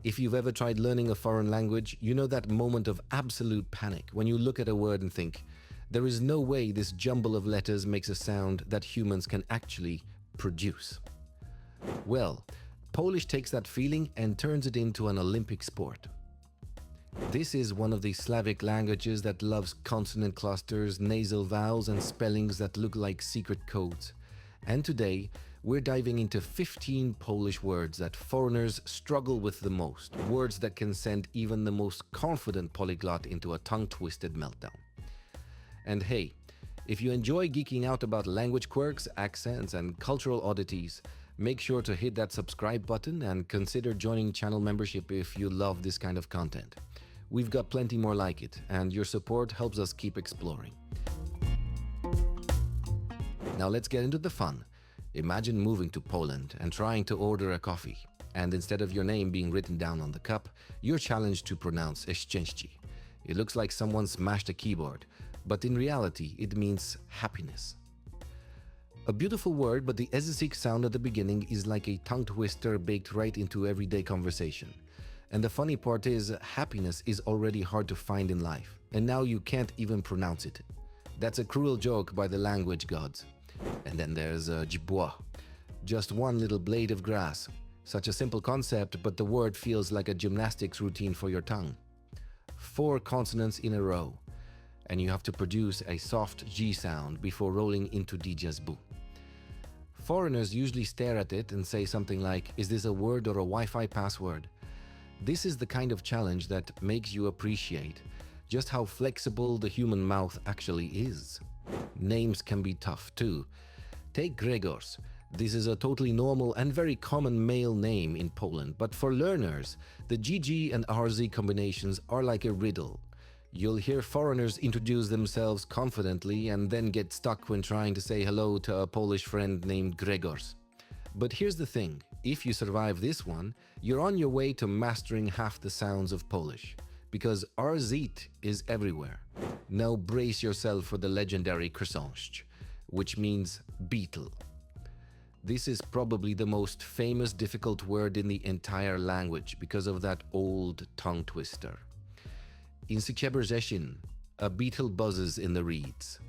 If you've ever tried learning a foreign language, you know that moment of absolute panic when you look at a word and think, there is no way this jumble of letters makes a sound that humans can actually produce. Well, Polish takes that feeling and turns it into an Olympic sport. This is one of the Slavic languages that loves consonant clusters, nasal vowels, and spellings that look like secret codes. And today, we're diving into 15 Polish words that foreigners struggle with the most, words that can send even the most confident polyglot into a tongue-twisted meltdown. And hey, if you enjoy geeking out about language quirks, accents, and cultural oddities, make sure to hit that subscribe button and consider joining channel membership if you love this kind of content. We've got plenty more like it, and your support helps us keep exploring. Now let's get into the fun. Imagine moving to Poland and trying to order a coffee, and instead of your name being written down on the cup, you're challenged to pronounce szcz. It looks like someone smashed a keyboard, but in reality it means happiness. A beautiful word, but the eszysik sound at the beginning is like a tongue twister baked right into everyday conversation. And the funny part is, happiness is already hard to find in life, and now you can't even pronounce it. That's a cruel joke by the language gods. And then there's jibła, just one little blade of grass. Such a simple concept, but the word feels like a gymnastics routine for your tongue. 4 consonants in a row, and you have to produce a soft G sound before rolling into djazbu. Foreigners usually stare at it and say something like, is this a word or a Wi-Fi password? This is the kind of challenge that makes you appreciate just how flexible the human mouth actually is. Names can be tough too. Take Grzegorz. This is a totally normal and very common male name in Poland, but for learners, the GG and RZ combinations are like a riddle. You'll hear foreigners introduce themselves confidently and then get stuck when trying to say hello to a Polish friend named Grzegorz. But here's the thing, if you survive this one, you're on your way to mastering half the sounds of Polish, because RZ is everywhere. Now brace yourself for the legendary chrząszcz, which means beetle. This is probably the most famous difficult word in the entire language because of that old tongue twister. In szcz, a beetle buzzes in the reeds.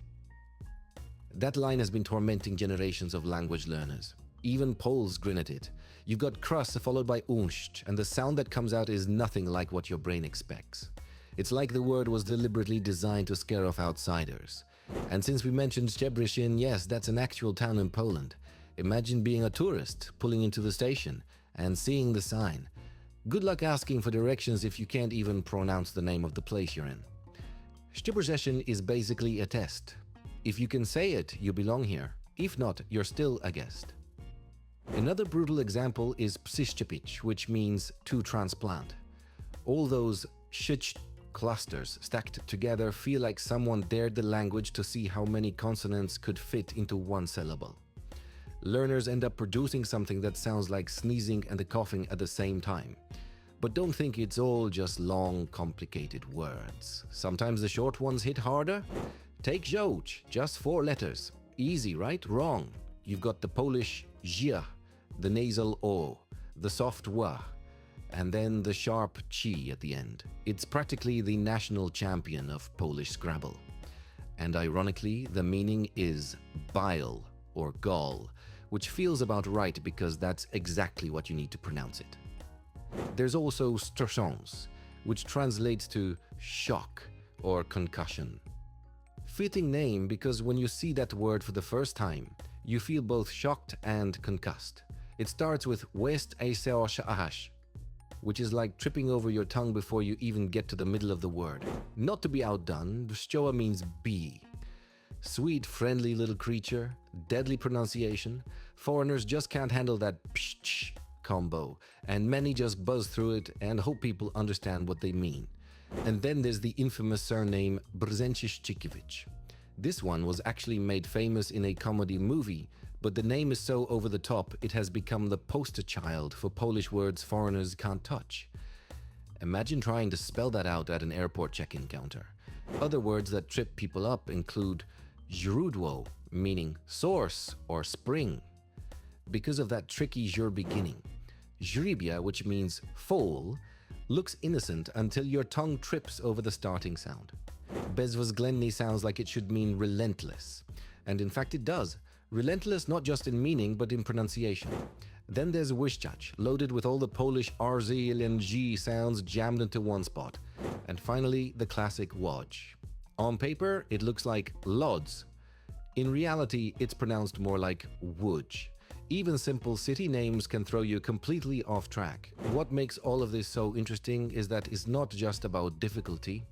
That line has been tormenting generations of language learners. Even Poles grin at it. You've got crust followed by szcz, and the sound that comes out is nothing like what your brain expects. It's like the word was deliberately designed to scare off outsiders. And since we mentioned Szczebrzeszyn, yes, that's an actual town in Poland. Imagine being a tourist, pulling into the station, and seeing the sign. Good luck asking for directions if you can't even pronounce the name of the place you're in. Szczebrzeszyn is basically a test. If you can say it, you belong here. If not, you're still a guest. Another brutal example is przeszczepić, which means to transplant. All those szcz clusters stacked together feel like someone dared the language to see how many consonants could fit into one syllable. Learners end up producing something that sounds like sneezing and coughing at the same time. But don't think it's all just long, complicated words. Sometimes the short ones hit harder. Take żółć, just 4 letters. Easy, right? Wrong. You've got the Polish zia, the nasal o, the soft wa, and then the sharp chi at the end. It's practically the national champion of Polish Scrabble. And ironically, the meaning is bile or gall, which feels about right because that's exactly what you need to pronounce it. There's also szcz, which translates to shock or concussion. Fitting name because when you see that word for the first time, you feel both shocked and concussed. It starts with west ahash, which is like tripping over your tongue before you even get to the middle of the word. Not to be outdone, szcz means bee. Sweet, friendly little creature, deadly pronunciation. Foreigners just can't handle that psh combo, and many just buzz through it and hope people understand what they mean. And then there's the infamous surname Brzeziński. This one was actually made famous in a comedy movie, but the name is so over the top it has become the poster child for Polish words foreigners can't touch. Imagine trying to spell that out at an airport check-in counter. Other words that trip people up include źródło, meaning source or spring. Because of that tricky źr beginning. Źribia, which means foal, looks innocent until your tongue trips over the starting sound. Bezwzględny sounds like it should mean relentless. And in fact it does. Relentless not just in meaning but in pronunciation. Then there's Wyszczać, loaded with all the Polish RZ and G sounds jammed into one spot. And finally, the classic Łódź. On paper, it looks like Lodz. In reality, it's pronounced more like Łódź. Even simple city names can throw you completely off track. What makes all of this so interesting is that it's not just about difficulty.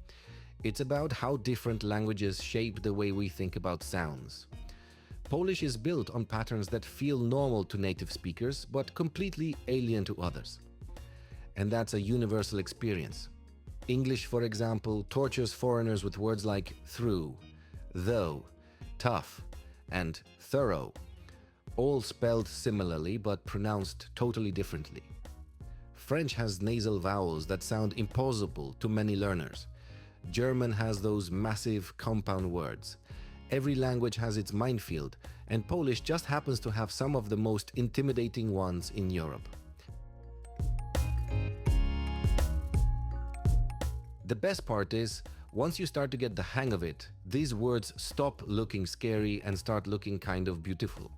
It's about how different languages shape the way we think about sounds. Polish is built on patterns that feel normal to native speakers, but completely alien to others. And that's a universal experience. English, for example, tortures foreigners with words like through, though, tough, and thorough, all spelled similarly but pronounced totally differently. French has nasal vowels that sound impossible to many learners. German has those massive compound words. Every language has its minefield, and Polish just happens to have some of the most intimidating ones in Europe. The best part is, once you start to get the hang of it, these words stop looking scary and start looking kind of beautiful.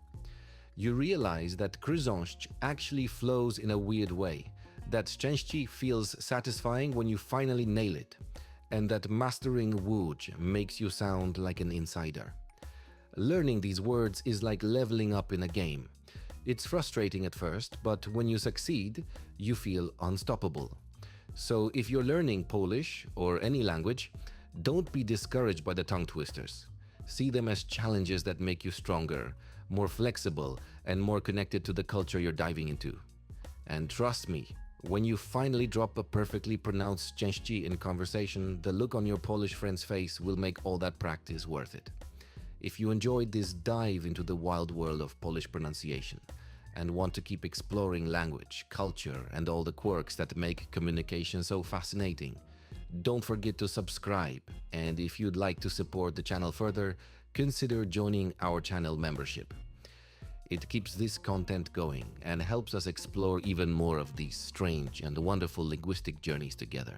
You realize that chrząszcz actually flows in a weird way, that szcz feels satisfying when you finally nail it, and that mastering Łódź makes you sound like an insider. Learning these words is like leveling up in a game. It's frustrating at first, but when you succeed, you feel unstoppable. So if you're learning Polish or any language, don't be discouraged by the tongue twisters. See them as challenges that make you stronger, more flexible, and more connected to the culture you're diving into. And trust me, when you finally drop a perfectly pronounced szcz in conversation, the look on your Polish friend's face will make all that practice worth it. If you enjoyed this dive into the wild world of Polish pronunciation and want to keep exploring language, culture, and all the quirks that make communication so fascinating, don't forget to subscribe, and if you'd like to support the channel further, consider joining our channel membership. It keeps this content going and helps us explore even more of these strange and wonderful linguistic journeys together.